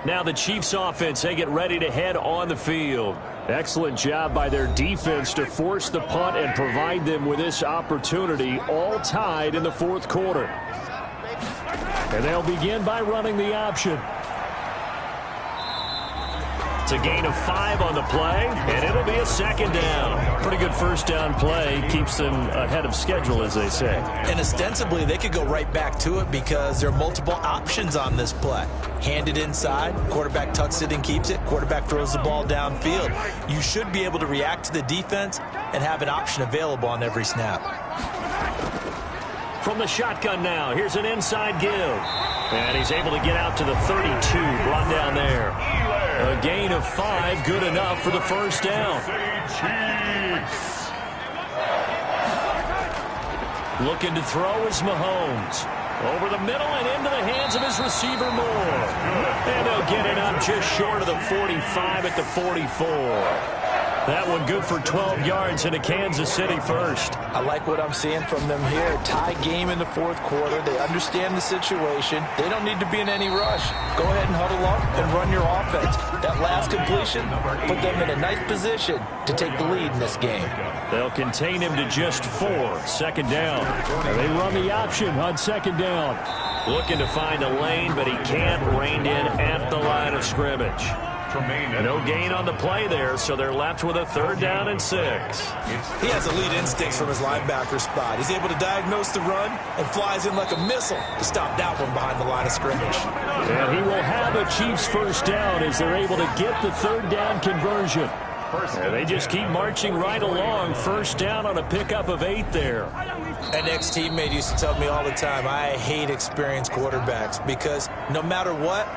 Now the Chiefs offense, they get ready to head on the field. Excellent job by their defense to force the punt and provide them with this opportunity, all tied in the fourth quarter. And they'll begin by running the option. It's a gain of 5 on the play, and it'll be a second down. Pretty good first down play. Keeps them ahead of schedule, as they say. And ostensibly, they could go right back to it because there are multiple options on this play. Hand it inside, quarterback tucks it and keeps it, quarterback throws the ball downfield. You should be able to react to the defense and have an option available on every snap. From the shotgun now, here's an inside give. And he's able to get out to the 32, brought down there. A gain of 5, good enough for the first down. Looking to throw is Mahomes. Over the middle and into the hands of his receiver Moore. And they'll get it up just short of the 45 at the 44. That one good for 12 yards into Kansas City first. I like what I'm seeing from them here. Tie game in the fourth quarter. They understand the situation. They don't need to be in any rush. Go ahead and huddle up and run your offense. That last completion put them in a nice position to take the lead in this game. They'll contain him to just 4. Second down. They run the option on second down. Looking to find a lane, but he can't. Reined in at the line of scrimmage. No gain on the play there, so they're left with a 3rd down and 6. He has elite instincts from his linebacker spot. He's able to diagnose the run and flies in like a missile to stop that one behind the line of scrimmage. And he will have a Chiefs first down as they're able to get the 3rd down conversion. And they just keep marching right along. First down on a pickup of 8 there. An ex-teammate used to tell me all the time, I hate experienced quarterbacks because no matter what,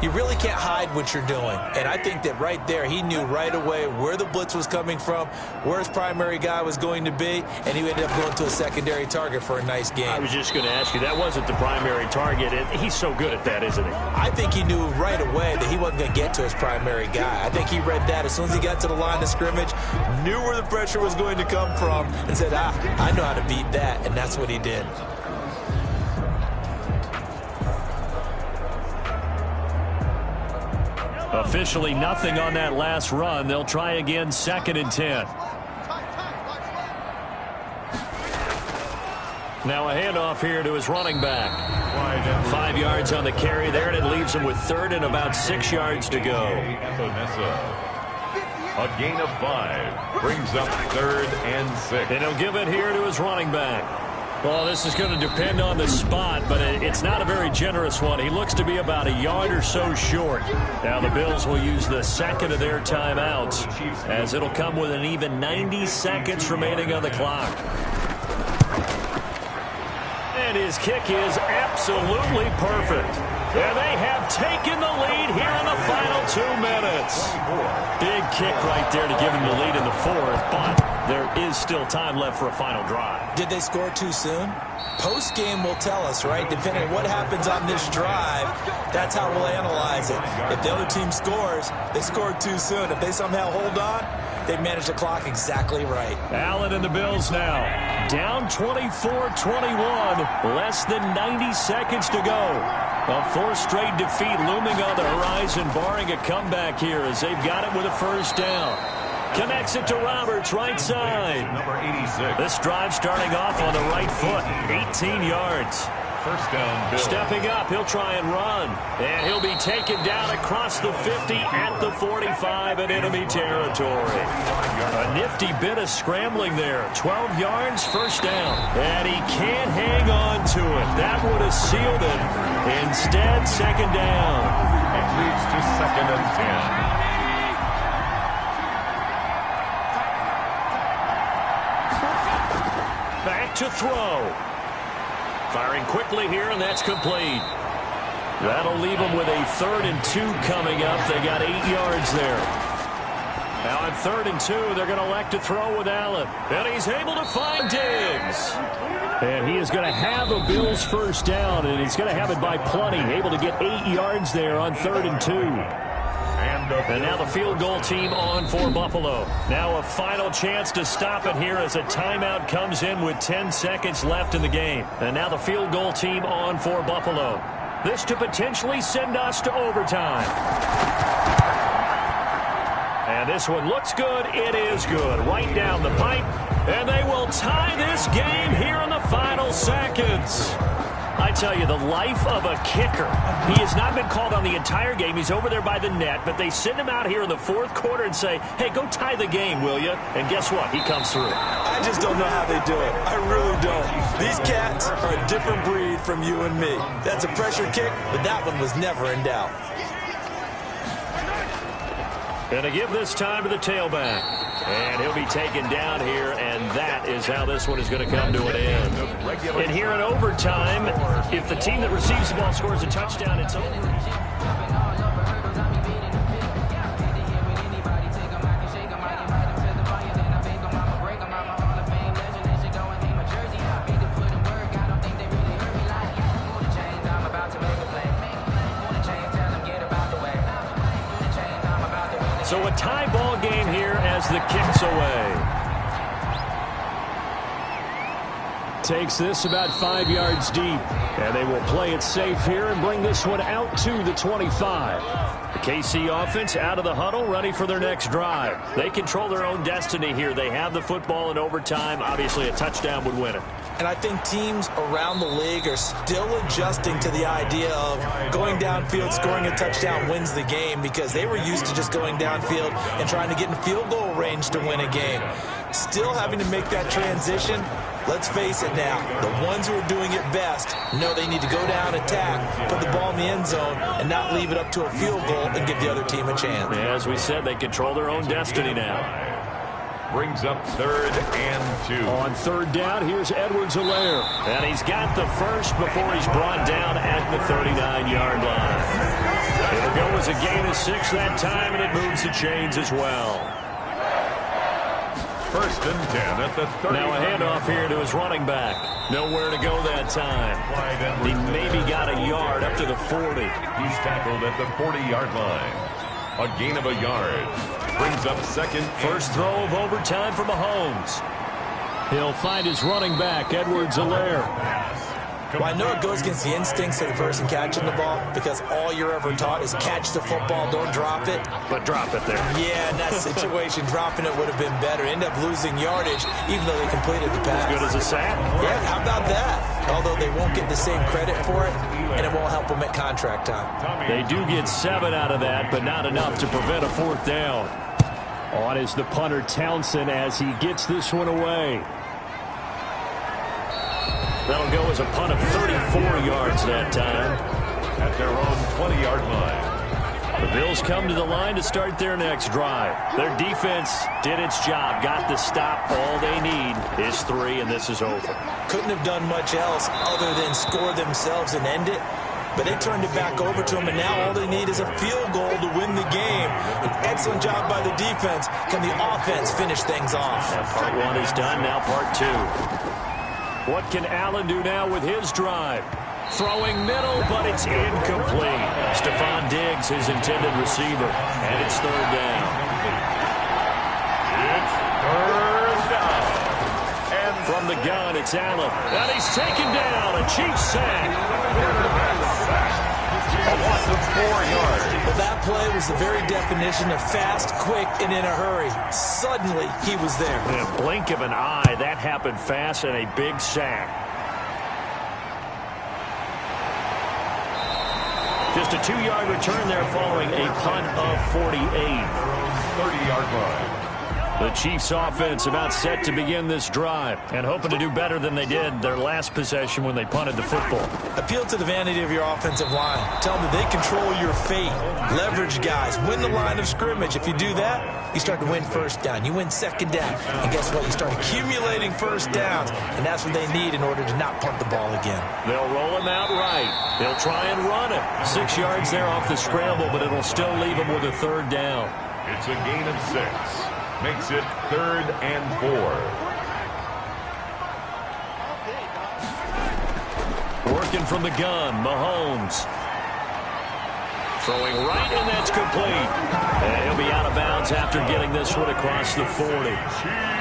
you really can't hide what you're doing. And I think that right there, he knew right away where the blitz was coming from, where his primary guy was going to be, and he ended up going to a secondary target for a nice game. I was just going to ask you, that wasn't the primary target. He's so good at that, isn't he? I think he knew right away that he wasn't going to get to his primary guy. I think he read that as soon as he got to the line of scrimmage, knew where the pressure was going to come from, and said, I know how to beat that, and that's what he did. Officially nothing on that last run. They'll try again, 2nd and 10. Now a handoff here to his running back. 5 yards on the carry there, and it leaves him with 3rd and about 6 yards to go. A gain of 5 brings up 3rd and 6. And he'll give it here to his running back. Well, this is going to depend on the spot, but it's not a very generous one. He looks to be about a yard or so short. Now the Bills will use the 2nd of their timeouts, as it'll come with an even 90 seconds remaining on the clock. And his kick is absolutely perfect. And they have taken the lead here in the final 2 minutes. Big kick right there to give him the lead in the 4th, but there is still time left for a final drive. Did they score too soon? Post-game will tell us, right? Depending on what happens on this drive, that's how we'll analyze it. If the other team scores, they scored too soon. If they somehow hold on, they manage the clock exactly right. Allen and the Bills now. Down 24-21. Less than 90 seconds to go. A 4th straight defeat looming on the horizon, barring a comeback here as they've got it with a first down. Connects it to Roberts, right side. Number 86. This drive starting off on the right foot. 18 yards. First down, Bills. Stepping up, he'll try and run. And he'll be taken down across the 50 at the 45 in enemy territory. A nifty bit of scrambling there. 12 yards, first down. And he can't hang on to it. That would have sealed it. Instead, second down. It leads to 2nd and 10. Back to throw. Firing quickly here, and that's complete. That'll leave them with a 3rd and 2 coming up. They got 8 yards there. Now on 3rd and 2, they're going to elect to throw with Allen. And he's able to find Diggs. And he is going to have a Bills first down, and he's going to have it by plenty. Able to get 8 yards there on 3rd and 2. And And now the field goal team on for Buffalo. Now a final chance to stop it here as a timeout comes in with 10 seconds left in the game. And now the field goal team on for Buffalo. This to potentially send us to overtime. And this one looks good. It is good. Right down the pipe. And they will tie this game here in the final seconds. I tell you, the life of a kicker. He has not been called on the entire game. He's over there by the net, but they send him out here in the fourth quarter and say, hey, go tie the game, will you? And guess what? He comes through. I just don't know how they do it. I really don't. These cats are a different breed from you and me. That's a pressure kick, but that one was never in doubt. And to give this time to the tailback. And he'll be taken down here, and that is how this one is going to come to an end. And here in overtime, if the team that receives the ball scores a touchdown, it's over. So a tie ball game here as the kick's away. Takes this about 5 yards deep. And they will play it safe here and bring this one out to the 25. The KC offense out of the huddle, ready for their next drive. They control their own destiny here. They have the football in overtime. Obviously, a touchdown would win it. And I think teams around the league are still adjusting to the idea of going downfield, scoring a touchdown wins the game, because they were used to just going downfield and trying to get in field goal range to win a game. Still having to make that transition. Let's face it now, the ones who are doing it best know they need to go down, attack, put the ball in the end zone, and not leave it up to a field goal and give the other team a chance. As we said, they control their own destiny now. Brings up 3rd and 2. On 3rd down, here's Edwards-Helaire. And he's got the first before he's brought down at the 39-yard line. It'll go as a gain of 6 that time, and it moves the chains as well. 1st and 10 at the 30. Now a handoff here to his running back. Nowhere to go that time. He maybe got a yard up to the 40. He's tackled at the 40-yard line. A gain of a yard. Brings up 2nd. First throw of overtime for Mahomes. He'll find his running back, Edwards-Helaire. Well, I know it goes against the instincts of the person catching the ball, because all you're ever taught is catch the football, don't drop it. But drop it there. Yeah, in that situation, dropping it would have been better. End up losing yardage, even though they completed the pass. As good as a sack. Yeah, how about that? Although they won't get the same credit for it, and it won't help them at contract time. They do get 7 out of that, but not enough to prevent a 4th down. On is the punter, Townsend, as he gets this one away. That'll go as a punt of 34 yards that time. At their own 20-yard line. The Bills come to the line to start their next drive. Their defense did its job, got the stop. All they need is 3, and this is over. Couldn't have done much else other than score themselves and end it. But they turned it back over to them, and now all they need is a field goal to win the game. An excellent job by the defense. Can the offense finish things off? And part 1 is done, now part 2. What can Allen do now with his drive? Throwing middle, but it's incomplete. Stephon Diggs, his intended receiver, and it's 3rd down. It's 3rd down. And from the gun, it's Allen. And he's taken down, a Chiefs sack. A loss of 4 yards. Well, that play was the very definition of fast, quick, and in a hurry. Suddenly, he was there. In a blink of an eye, that happened fast, and a big sack. Just a 2-yard return there following a punt of 48. 30-yard line. The Chiefs offense about set to begin this drive and hoping to do better than they did their last possession when they punted the football. Appeal to the vanity of your offensive line. Tell them that they control your fate. Leverage guys. Win the line of scrimmage. If you do that, you start to win 1st down. You win 2nd down. And guess what? You start accumulating 1st downs. And that's what they need in order to not punt the ball again. They'll roll him out right. They'll try and run it. 6 yards there off the scramble, but it'll still leave him with a 3rd down. It's a gain of 6. Makes it 3rd and 4. Working from the gun, Mahomes. Throwing right, and that's complete. And he'll be out of bounds after getting this one across the 40.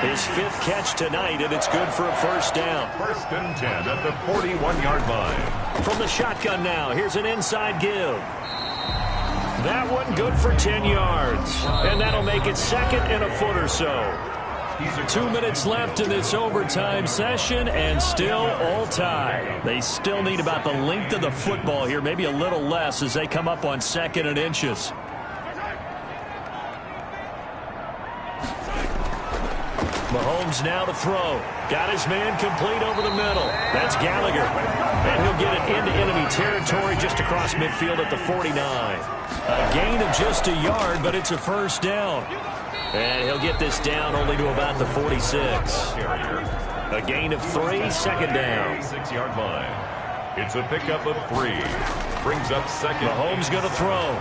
His 5th catch tonight, and it's good for a first down. 1st and 10 at the 41-yard line. From the shotgun now, here's an inside give. That one good for 10 yards. And that'll make it 2nd and a foot or so. 2 minutes left in this overtime session, and still all tied. They still need about the length of the football here, maybe a little less as they come up on 2nd and inches. Mahomes now to throw. Got his man complete over the middle. That's Gallagher. And he'll get it into enemy territory just across midfield at the 49. A gain of just a yard, but it's a first down. And he'll get this down only to about the 46. A gain of 3, 2nd down. 6-yard line. It's a pickup of 3. Brings up 2nd. Mahomes going to throw.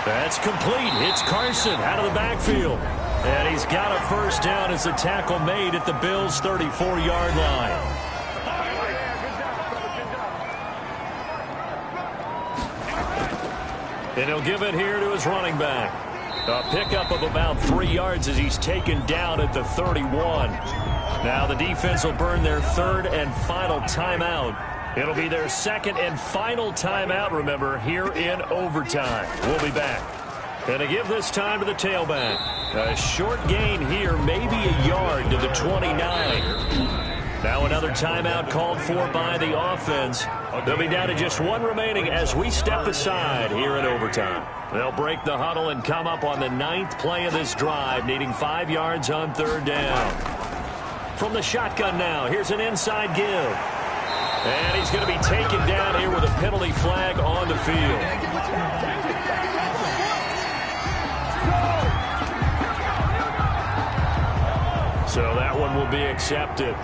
That's complete. It's Carson out of the backfield. And he's got a first down as a tackle made at the Bills' 34-yard line. And he'll give it here to his running back. A pickup of about 3 yards as he's taken down at the 31. Now the defense will burn their 3rd and final timeout. It'll be their 2nd and final timeout, remember, here in overtime. We'll be back. And to give this time to the tailback. A short gain here, maybe a yard to the 29. Now another timeout called for by the offense. They'll be down to just 1 remaining as we step aside here in overtime. They'll break the huddle and come up on the 9th play of this drive, needing 5 yards on 3rd down. From the shotgun now, here's an inside give. And he's going to be taken down here with a penalty flag on the field. So that one will be accepted.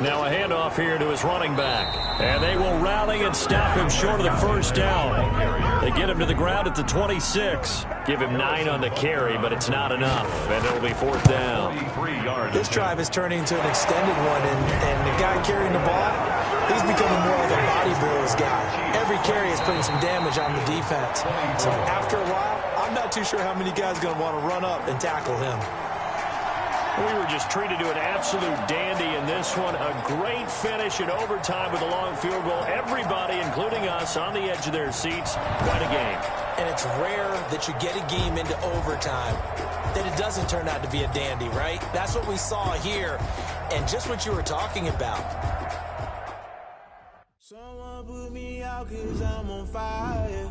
Now a handoff here to his running back. And they will rally and stop him short of the first down. They get him to the ground at the 26. Give him 9 on the carry, but it's not enough. And it'll be 4th down. This drive is turning into an extended one, and the guy carrying the ball, he's becoming more of a body blows guy. Every carry is putting some damage on the defense. So after a while, I'm not too sure how many guys are going to want to run up and tackle him. We were just treated to an absolute dandy in this one. A great finish in overtime with a long field goal. Everybody, including us, on the edge of their seats. Quite a game. And it's rare that you get a game into overtime that it doesn't turn out to be a dandy, right? That's what we saw here, and just what you were talking about. Someone put me out 'cause I'm on fire.